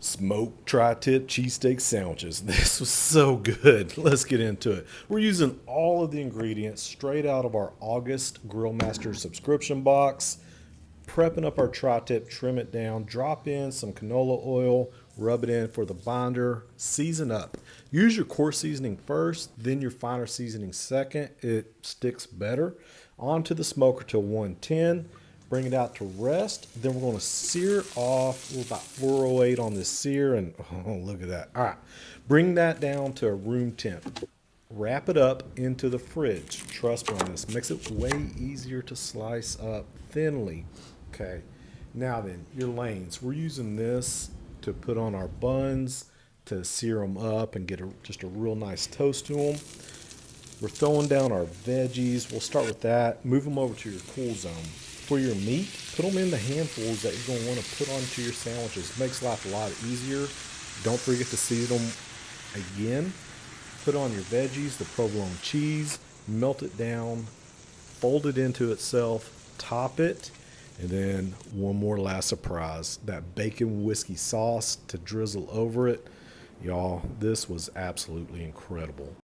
Smoked tri-tip cheesesteak sandwiches. This was so good. Let's get into it. We're using all of the ingredients straight out of our August Grill Master subscription box. Prepping up our tri-tip, trim it down, drop in some canola oil, rub it in for the binder, season up. Use your coarse seasoning first, then your finer seasoning second. It sticks better. Onto the smoker to 110. Bring it out to rest. Then we're going to sear it off. We're about 408 on this sear, and oh, look at that. All right, bring that down to a room temp. Wrap it up into the fridge. Trust me on this. Makes it way easier to slice up thinly. Okay, now then, your lanes. We're using this to put on our buns, to sear them up and get just a real nice toast to them. We're throwing down our veggies. We'll start with that. Move them over to your cool zone. For your meat, put them in the handfuls that you're going to want to put onto your sandwiches. Makes life a lot easier. Don't forget to season them again. Put on your veggies, the provolone cheese, melt it down, fold it into itself, top it, and then one more last surprise, that bacon whiskey sauce to drizzle over it. Y'all, this was absolutely incredible.